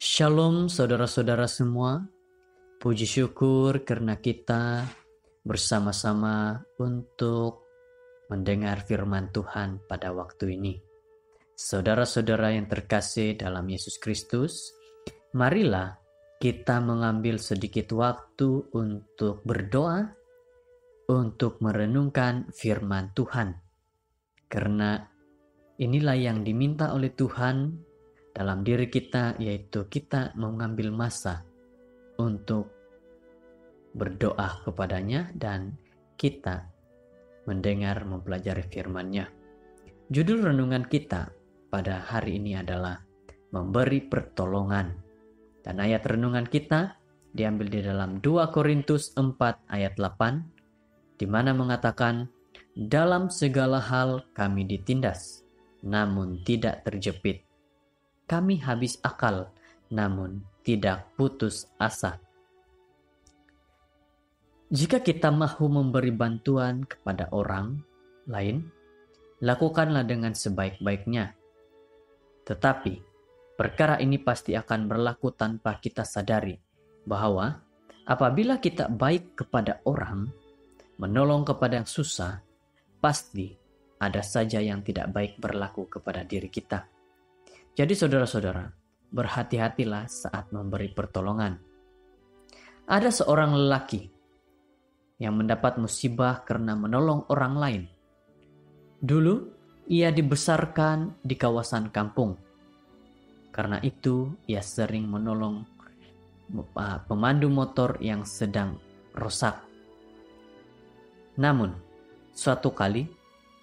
Shalom saudara-saudara semua, puji syukur karena kita bersama-sama untuk mendengar firman Tuhan pada waktu ini. Saudara-saudara yang terkasih dalam Yesus Kristus, marilah kita mengambil sedikit waktu untuk berdoa, untuk merenungkan firman Tuhan. Karena inilah yang diminta oleh Tuhan dalam diri kita, yaitu kita mengambil masa untuk berdoa kepadanya dan kita mendengar mempelajari firman-Nya. Judul renungan kita pada hari ini adalah memberi pertolongan. Dan ayat renungan kita diambil di dalam 2 Korintus 4 ayat 8, di mana mengatakan, "Dalam segala hal kami ditindas, namun tidak terjepit. Kami habis akal, namun tidak putus asa." Jika kita mahu memberi bantuan kepada orang lain, lakukanlah dengan sebaik-baiknya. Tetapi, perkara ini pasti akan berlaku tanpa kita sadari bahwa apabila kita baik kepada orang, menolong kepada yang susah, pasti ada saja yang tidak baik berlaku kepada diri kita. Jadi saudara-saudara, berhati-hatilah saat memberi pertolongan. Ada seorang lelaki yang mendapat musibah karena menolong orang lain. Dulu, ia dibesarkan di kawasan kampung. Karena itu, ia sering menolong pemandu motor yang sedang rusak. Namun, suatu kali,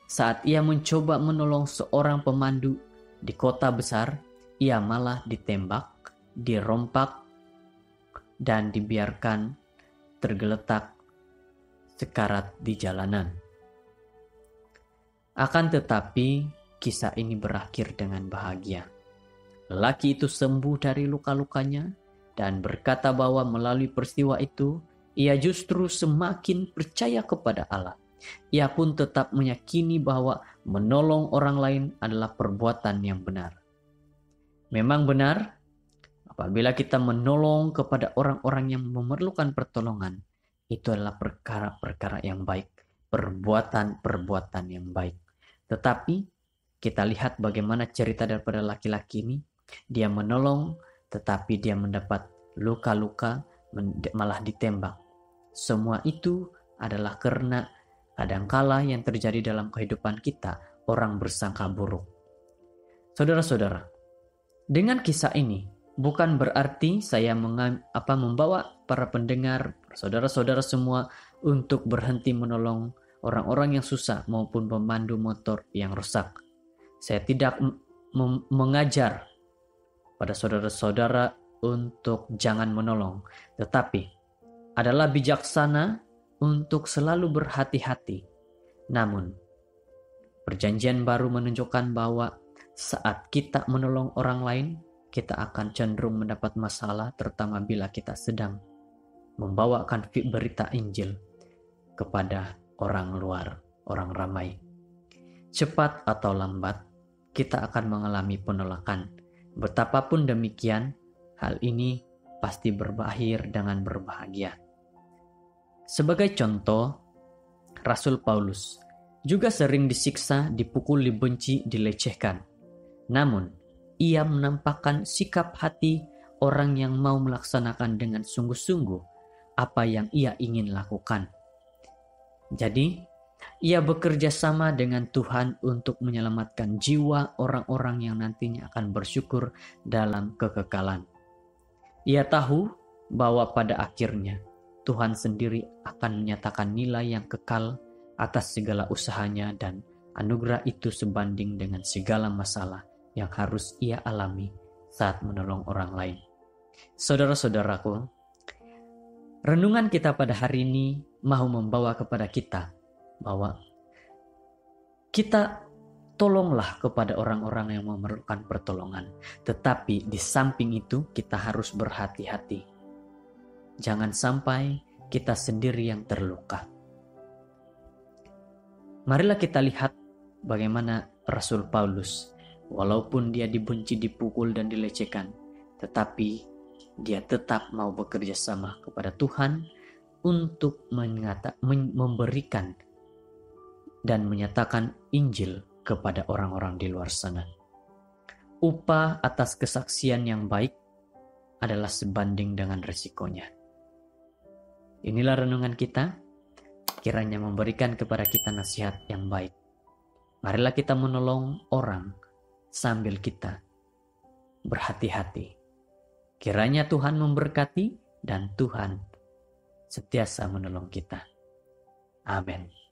saat ia mencoba menolong seorang pemandu di kota besar, ia malah ditembak, dirompak, dan dibiarkan tergeletak sekarat di jalanan. Akan tetapi, kisah ini berakhir dengan bahagia. Lelaki itu sembuh dari luka-lukanya dan berkata bahwa melalui peristiwa itu, ia justru semakin percaya kepada Allah. Ia pun tetap meyakini bahwa menolong orang lain adalah perbuatan yang benar. Memang benar, apabila kita menolong kepada orang-orang yang memerlukan pertolongan, itu adalah perkara-perkara yang baik, perbuatan-perbuatan yang baik. Tetapi kita lihat bagaimana cerita daripada laki-laki ini. Dia menolong, tetapi dia mendapat luka-luka, malah ditembak. Semua itu adalah karena kadangkala yang terjadi dalam kehidupan kita, orang bersangka buruk. Saudara-saudara, dengan kisah ini bukan berarti saya membawa para pendengar, saudara-saudara semua untuk berhenti menolong orang-orang yang susah maupun pemandu motor yang rusak. Saya tidak mengajar pada saudara-saudara untuk jangan menolong, tetapi adalah bijaksana untuk selalu berhati-hati. Namun, perjanjian baru menunjukkan bahwa saat kita menolong orang lain, kita akan cenderung mendapat masalah, terutama bila kita sedang membawakan berita Injil kepada orang luar, orang ramai. Cepat atau lambat, kita akan mengalami penolakan. Betapapun demikian, hal ini pasti berakhir dengan berbahagia. Sebagai contoh, Rasul Paulus juga sering disiksa, dipukul, dibenci, dilecehkan. Namun, ia menampakkan sikap hati orang yang mau melaksanakan dengan sungguh-sungguh apa yang ia ingin lakukan. Jadi, ia bekerja sama dengan Tuhan untuk menyelamatkan jiwa orang-orang yang nantinya akan bersyukur dalam kekekalan. Ia tahu bahwa pada akhirnya Tuhan sendiri akan menyatakan nilai yang kekal atas segala usahanya, dan anugerah itu sebanding dengan segala masalah yang harus ia alami saat menolong orang lain. Saudara-saudaraku, renungan kita pada hari ini mau membawa kepada kita bahwa kita tolonglah kepada orang-orang yang memerlukan pertolongan. Tetapi di samping itu kita harus berhati-hati. Jangan sampai kita sendiri yang terluka. Marilah kita lihat bagaimana Rasul Paulus, walaupun dia dibenci, dipukul, dan dilecehkan, tetapi dia tetap mau bekerja sama kepada Tuhan untuk memberikan dan menyatakan Injil kepada orang-orang di luar sana. Upah atas kesaksian yang baik adalah sebanding dengan resikonya. Inilah renungan kita, kiranya memberikan kepada kita nasihat yang baik. Marilah kita menolong orang sambil kita berhati-hati. Kiranya Tuhan memberkati dan Tuhan sentiasa menolong kita. Amin.